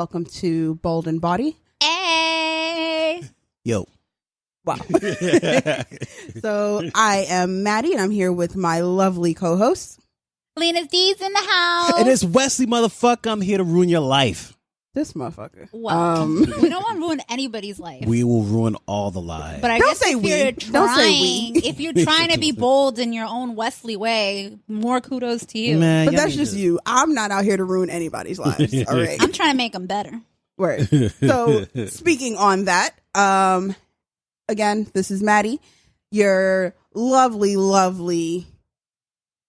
Welcome to Bold Bawdy. Hey! Yo. Wow. So I am Maddie, and I'm here with my lovely co-host. Lina D's in the house. And it's Westley, motherfucker. I'm here to ruin your life. This motherfucker. Well, we don't want to ruin anybody's life. We will ruin all the lives. But I Don't guess say if we. you're Don't say we. trying, if you're trying to be bold in your own Wesley way, more kudos to you. Man, But y'all that's need just to- you. I'm not out here to ruin anybody's lives. All right. I'm trying to make them better. Word. So speaking on that, again, this is Maddie, your lovely, lovely,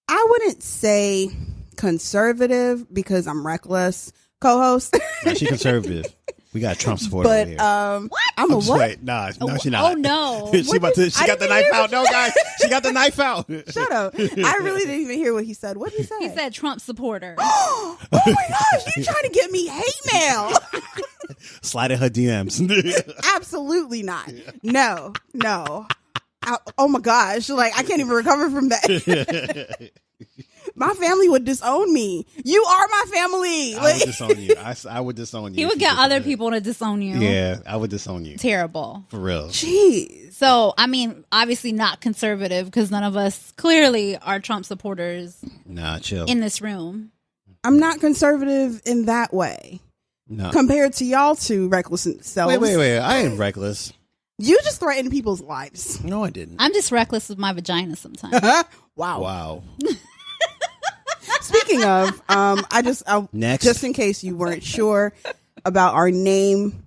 I wouldn't say conservative because I'm reckless co-host. Nah, she conservative. We got a Trump supporter But over here. I'm a just what? wait. Nah, no, she not. Oh, no. she got the I knife didn't out. No, guys. She got the knife out. Shut up. I really didn't even hear what he said. What did he say? He said Trump supporter. Oh my gosh, you trying to get me hate mail. Slide in her DMs. Absolutely not. No. Oh my gosh. Like, I can't even recover from that. My family would disown me. You are my family. I would disown you. I would disown you. He would get other people to disown you. Yeah, I would disown you. Terrible. For real. Jeez. So, I mean, obviously not conservative because none of us clearly are Trump supporters Nah, chill. in this room. I'm not conservative in that way. No. Compared to y'all two reckless selves. Wait. I ain't reckless. You just threaten people's lives. No, I didn't. I'm just reckless with my vagina sometimes. Wow. Wow. Speaking of, Next. just in case you weren't sure about our name,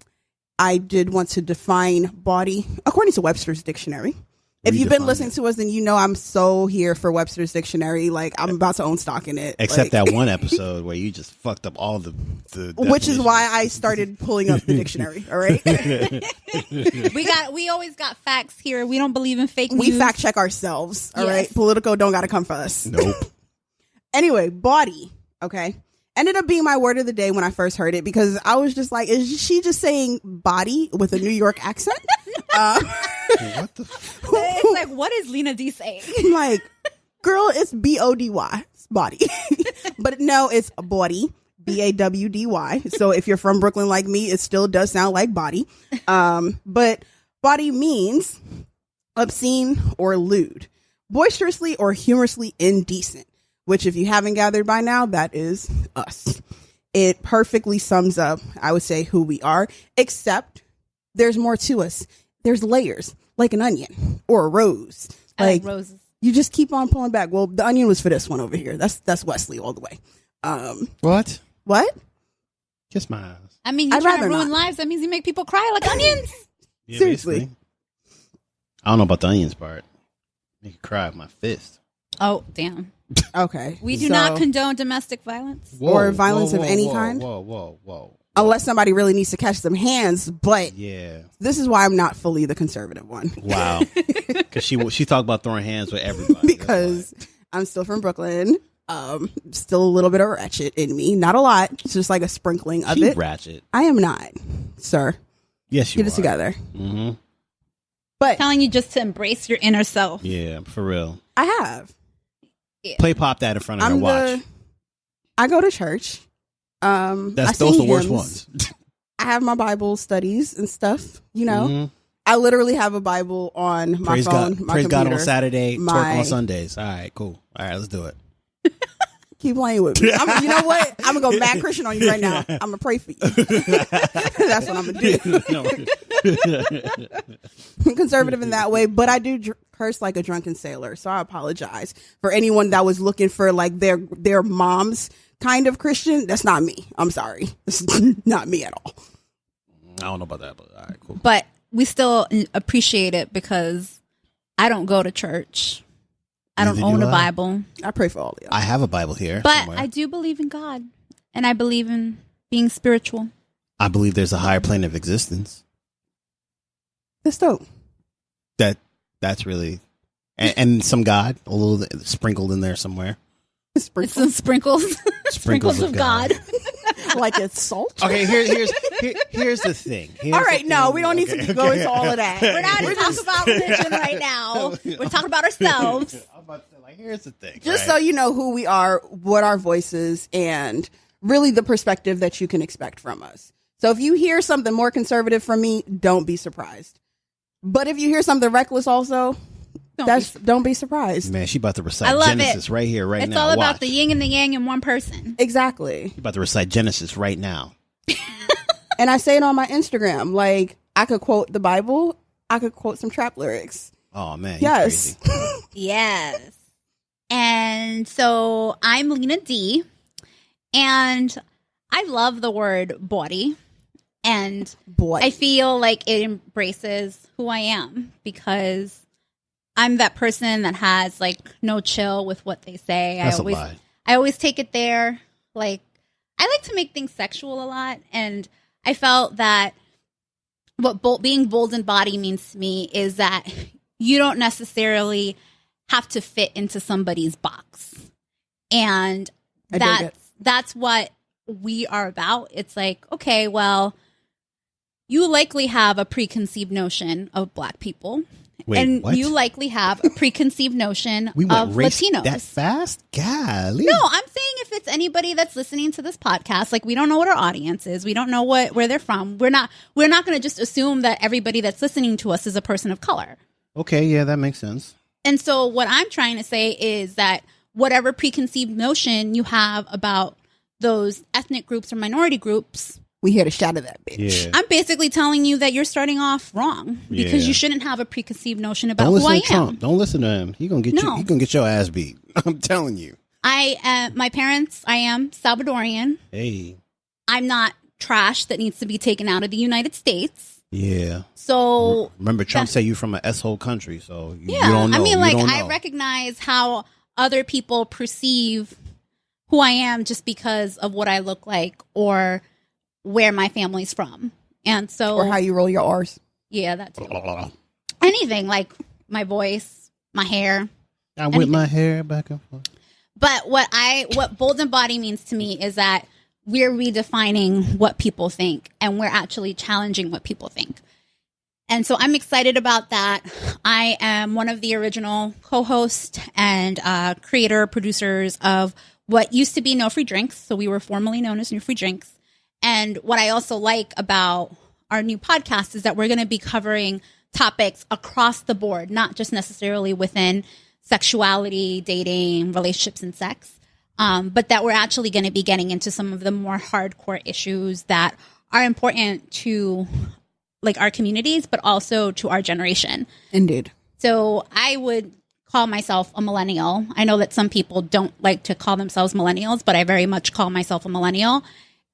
I did want to define body according to Webster's Dictionary. If you've been Redefine listening it. to us, then you know I'm so here for Webster's Dictionary. Like, I'm about to own stock in it. Except Like, that one episode where you just fucked up all the which is why I started pulling up the dictionary. All right, We always got facts here. We don't believe in fake news. we fact check ourselves. All right, Yes. Politico don't got to come for us. Nope. Anyway, body. Okay, ended up being my word of the day when I first heard it because I was just like, is she just saying body with a New York accent? What the It's like, what is Lina D saying? I'm like, girl, it's B-O-D-Y. It's body. But no, it's body. B-A-W-D-Y. So if you're from Brooklyn like me, it still does sound like body. But body means obscene or lewd, boisterously or humorously indecent, which if you haven't gathered by now, that is us. It perfectly sums up, I would say, who we are, except there's more to us. There's layers, like an onion or a rose. I like roses. You just keep on pulling back. Well, the onion was for this one over here. That's Westley all the way. What? What? Kiss my eyes. I mean, you're I'd trying to rather ruin not. lives. That means you make people cry like onions. Yeah, Seriously. basically. I don't know about the onions part. Make you cry with my fist. Oh, damn. Okay. We do So, not condone domestic violence. Or violence of any kind? Whoa. unless somebody really needs to catch some hands. But Yeah. this is why I'm not fully the conservative one. Wow. Because she talked about throwing hands with everybody. Because I'm still from Brooklyn. Still a little bit of ratchet in me. Not a lot. It's just like a sprinkling of she it. ratchet. I am not, sir. Yes, you Get are. it together. Mm-hmm. But Telling you just to embrace your inner self. Yeah, for real. I have. Play pop that in front of her. Watch. I go to church. I Those sing the worst hymns. ones. I have my Bible studies and stuff. You know, Mhm. I literally have a Bible on my Praise phone, God. my Praise God computer. on Saturday. my- Twerk on Sundays. All right, cool. All right, let's do it. Keep playing with me. You know what? I'm gonna go mad Christian on you right now. I'm gonna pray for you. That's what I'm gonna do. I'm conservative in that way, but I do curse like a drunken sailor. So I apologize for anyone that was looking for like their mom's kind of Christian. That's not me. I'm sorry. This is not me at all. I don't know about that, but all right, cool. But we still appreciate it because I don't go to church. I don't Neither own do a I. Bible. I pray for all of you. I have a Bible here. But somewhere. I do believe in God. And I believe in being spiritual. I believe there's a higher plane of existence. That's dope. That's really, and some God, a little sprinkled in there somewhere. It's some sprinkles. Sprinkles of God. Like it's salt. Okay, here's the thing. All right, no, we don't need to go into all of that. We're not talking about religion right now. We're talking about ourselves. I'm about to say, like, here's the thing. Just so you know who we are, what our voice is, and really the perspective that you can expect from us. So if you hear something more conservative from me, don't be surprised. But if you hear something reckless also, don't be surprised. Man, she about to recite Genesis right here, right now. It's all about the yin and the yang in one person. Exactly. She about to recite Genesis right now. And I say it on my Instagram. Like, I could quote the Bible. I could quote some trap lyrics. Oh, man. Yes. Yes. And so I'm Lina D. And I love the word bawdy. And I feel like it embraces who I am, because I'm that person that has like no chill with what they say. That's a lie. I always take it there. Like, I like to make things sexual a lot. And I felt that what being bold in body means to me is that you don't necessarily have to fit into somebody's box. And that's what we are about. It's like, okay, well, you likely have a preconceived notion of Black people. Wait, and what? you likely have a preconceived notion of Latinos. That fast? Golly. No, I'm saying if it's anybody that's listening to this podcast, like, we don't know what our audience is. We don't know where they're from. We're not going to just assume that everybody that's listening to us is a person of color. Okay, yeah, that makes sense. And so what I'm trying to say is that whatever preconceived notion you have about those ethnic groups or minority groups, we here to shatter that bitch. Yeah. I'm basically telling you that you're starting off wrong, because you shouldn't have a preconceived notion about who I am. Trump. Don't listen to him. He gonna get you. He gonna get your ass beat. I'm telling you. My parents, I am Salvadorian. Hey. I'm not trash that needs to be taken out of the United States. Yeah. So remember, Trump said you from an S-hole country, so you yeah. don't know. I mean, like, I I recognize how other people perceive who I am just because of what I look like or where my family's from. And so, or how you roll your R's. Yeah, that too. Anything, like my voice, my hair. I whip my hair back and forth. But what Bold and Bawdy means to me is that we're redefining what people think, and we're actually challenging what people think. And so I'm excited about that. I am one of the original co-hosts and creator producers of what used to be No Free Drinks. So we were formerly known as No Free Drinks. And what I also like about our new podcast is that we're going to be covering topics across the board, not just necessarily within sexuality, dating, relationships, and sex, but that we're actually going to be getting into some of the more hardcore issues that are important to, like, our communities, but also to our generation. Indeed. So I would call myself a millennial. I know that some people don't like to call themselves millennials, but I very much call myself a millennial.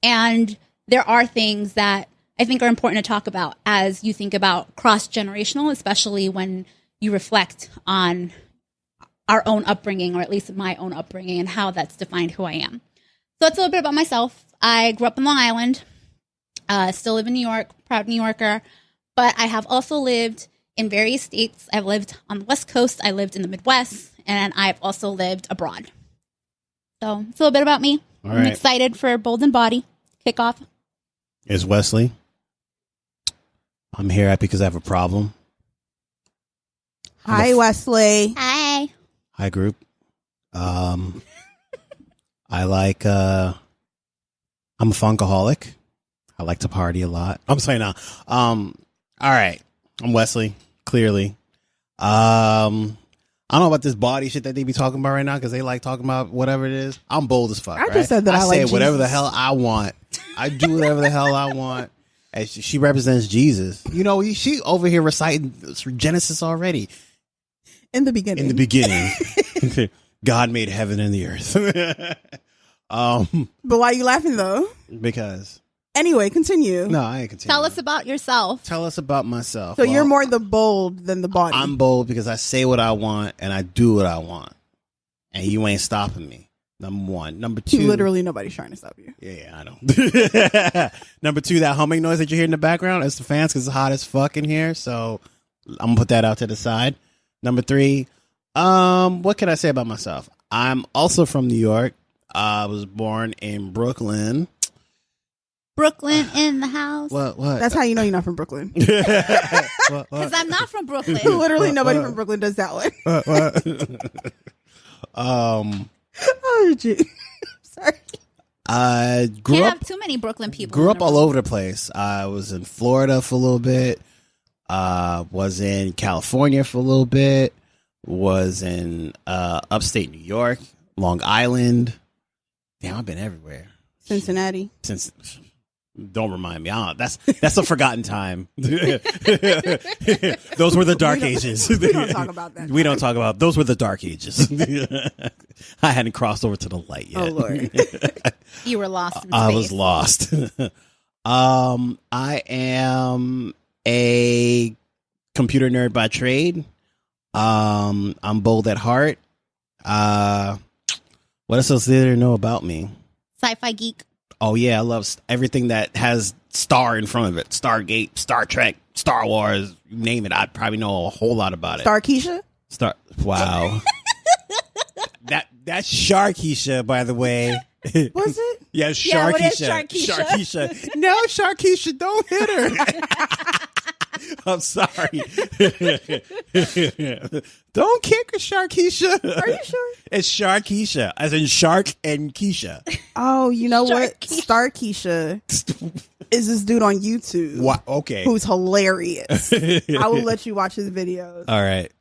And there are things that I think are important to talk about as you think about cross-generational, especially when you reflect on our own upbringing, or at least my own upbringing, and how that's defined who I am. So that's a little bit about myself. I grew up in Long Island, still live in New York, proud New Yorker, but I have also lived in various states. I've lived on the West Coast, I lived in the Midwest, and I've also lived abroad. So it's a little bit about me. I'm excited for Bold and Bawdy kickoff. It's Westley. I'm here because I have a problem. Hi, Westley. Hi. Hi, group. I like, I'm a funkaholic. I like to party a lot. I'm saying now. All right. I'm Westley, clearly. I don't know about this body shit that they be talking about right now, because they like talking about whatever it is. I'm bold as fuck. I just said that I like say whatever Jesus. the hell I want. I do whatever the hell I want. And she represents Jesus. You know, she over here reciting Genesis already. In the beginning. In the beginning. God made heaven and the earth. But why are you laughing, though? Because. Anyway, continue. No, I ain't continue. Tell us about yourself. Tell us about myself. So you're more the bold than the body. I'm bold because I say what I want and I do what I want. And you ain't stopping me. Number one. Number two. Literally nobody's trying to stop you. Yeah, I know. Number two, that humming noise that you hear in the background, it's the fans because it's hot as fuck in here. So I'm going to put that out to the side. Number three, what can I say about myself? I'm also from New York. I was born in Brooklyn. Brooklyn in the house. What? That's how you know you're not from Brooklyn. Because I'm not from Brooklyn. Literally nobody from Brooklyn does that one. Oh, gee. Sorry. Grew Can't up have too many Brooklyn people. Grew in up a all row. over the place. I was in Florida for a little bit. Was in California for a little bit. Was in upstate New York, Long Island. Damn, I've been everywhere. Cincinnati. Don't remind me. That's a forgotten time. Those were the dark ages. We don't talk about that. We don't talk about. Those were the dark ages. I hadn't crossed over to the light yet. Oh Lord. You were lost in space. I was lost. I am a computer nerd by trade. I'm bold at heart. What else is there to know about me? Sci-fi geek. Oh yeah, I love everything that has star in front of it. Stargate, Star Trek, Star Wars, you name it. I probably know a whole lot about it. Star Keisha? Wow. That's Sharkeisha, by the way. Was it? Yeah, Yeah, what is Sharkeisha. Sharkeisha? Sharkeisha. No, Sharkeisha, don't hit her. I'm sorry. Don't kick her, Sharkeisha. Are you sure? It's Sharkeisha, as in shark and Keisha. Oh, you know what? Sharkeisha. Star Keisha is this dude on YouTube What? Okay. who's hilarious. I will let you watch his videos. All right.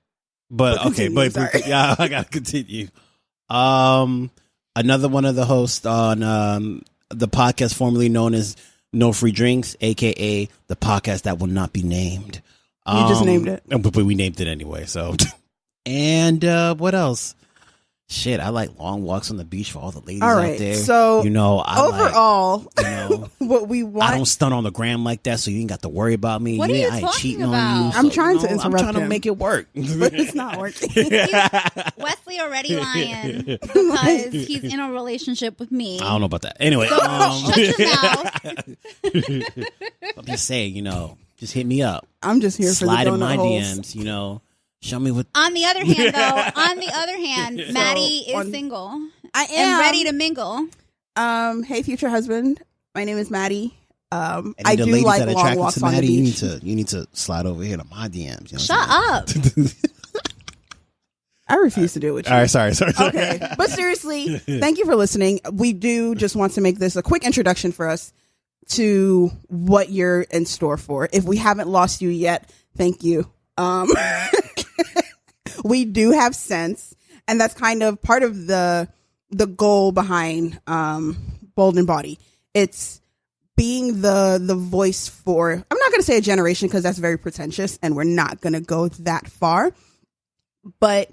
But okay, continue, but sorry. yeah, I gotta continue. Another one of the hosts on the podcast formerly known as No Free Drinks, aka the podcast that will not be named. You just named it. But we named it anyway. So, and what else? Shit, I like long walks on the beach for all the ladies All right, out there. so you know, overall, like, what we I want. don't stunt on the gram like that, so you ain't got to worry about me. What are you I ain't talking cheating about? on you. I'm so, trying to I'm interrupt trying to him. make it work. But it's not working. Wesley already lying because he's in a relationship with me. I don't know about that. Anyway, So shut your mouth. I'm just saying, just hit me up. I'm just here Slide for the in my donut holes. DMs, show me what. On the other hand, Maddie is single I and am ready to mingle. Hey, future husband. My name is Maddie. I Any of the do ladies like that long attracted walks to on the Maddie, beach. you need to slide over here to my DMs. You know Shut up. I refuse to do it with you. All right, sorry. Okay, but seriously, thank you for listening. We do just want to make this a quick introduction for us to what you're in store for. If we haven't lost you yet, thank you. We do have sense, and that's kind of part of the goal behind Bold Bawdy. It's being the voice for, I'm not going to say a generation because that's very pretentious and we're not going to go that far, but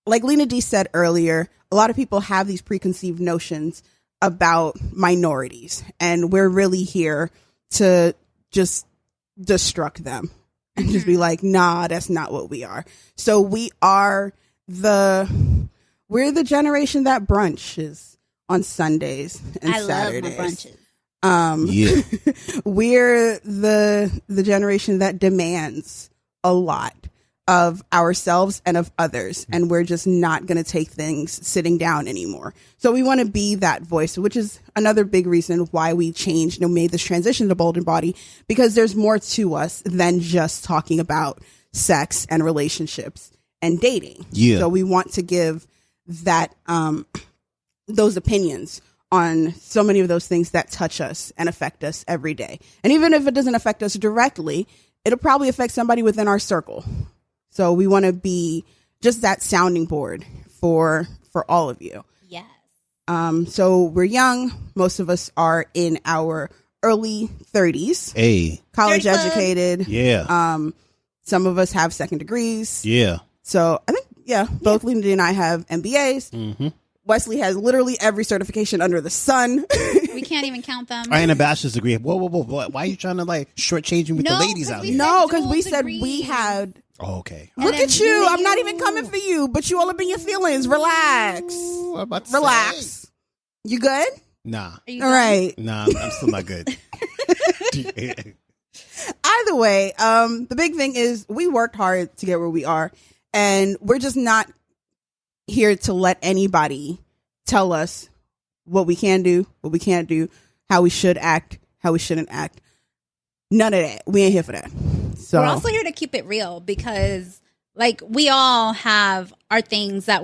like Lina D said earlier, a lot of people have these preconceived notions about minorities, and we're really here to just destruct them and just be like, nah, that's not what we are. So we're the generation that brunches on Sundays and I Saturdays. love my brunches. Yeah. We're the generation that demands a lot of ourselves and of others, and we're just not going to take things sitting down anymore. So we want to be that voice, which is another big reason why we changed and made this transition to Bold Bawdy, because there's more to us than just talking about sex and relationships and dating. Yeah. So we want to give that those opinions on so many of those things that touch us and affect us every day. And even if it doesn't affect us directly, it'll probably affect somebody within our circle. So we want to be just that sounding board for all of you. Yes. So we're young. Most of us are in our early 30s, Hey. college 30 club. educated. Yeah. Some of us have second degrees. Yeah. So I think, both Lina D and I have MBAs. Mm-hmm. Wesley has literally every certification under the sun. We can't even count them. I ain't a bachelor's degree. Whoa. Why are you trying to shortchange me with No, the ladies 'cause out we here? No, because dual we said we degrees. had. Oh, okay. And Look then at you. I'm not you. even coming for you, but you all up in your feelings. Relax. What about to Relax. say? You good? Nah. Are you All done? right. Nah, I'm still not good. Either way, the big thing is we worked hard to get where we are, and we're just not here to let anybody tell us what we can do, what we can't do, how we should act, how we shouldn't act. None of that. We ain't here for that. So We're also here to keep it real because we all have our things that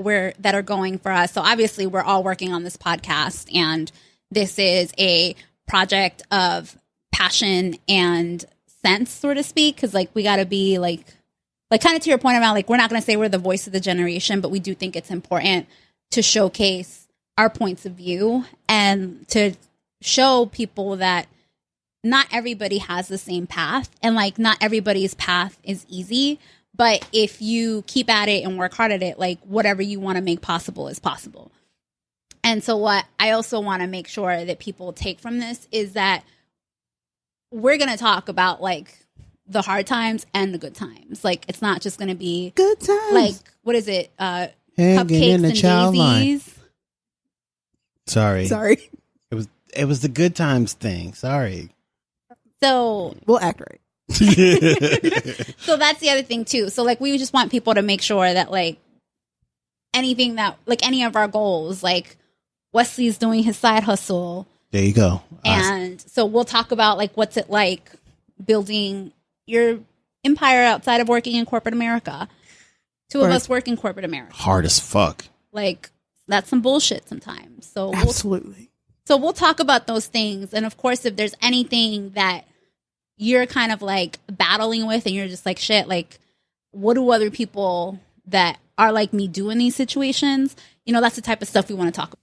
are going for us. So obviously we're all working on this podcast and this is a project of passion and sense, so to speak, because like we got to be like kind of to your point about like we're not going to say we're the voice of the generation, but we do think it's important to showcase our points of view and to show people that not everybody has the same path, and like not everybody's path is easy, but if you keep at it and work hard at it, like whatever you want to make possible is possible. And so what I also want to make sure that people take from this is that we're going to talk about like the hard times and the good times. Like it's not just going to be good times. Like, what is it? Hanging in Cupcakes the and child line. daisies. Sorry. It was the good times thing. Sorry. So we'll act right. So that's the other thing too. So like we just want people to make sure that like anything that like any of our goals, like Wesley's doing his side hustle. There you go. And so we'll talk about like what's it like building your empire outside of working in corporate America. Two of us work in corporate America. Hard as fuck. Like that's some bullshit sometimes. So absolutely. We'll talk about those things. And of course, if there's anything that you're kind of like battling with and you're just like, shit, like what do other people that are like me do in these situations? You know, that's the type of stuff we want to talk about.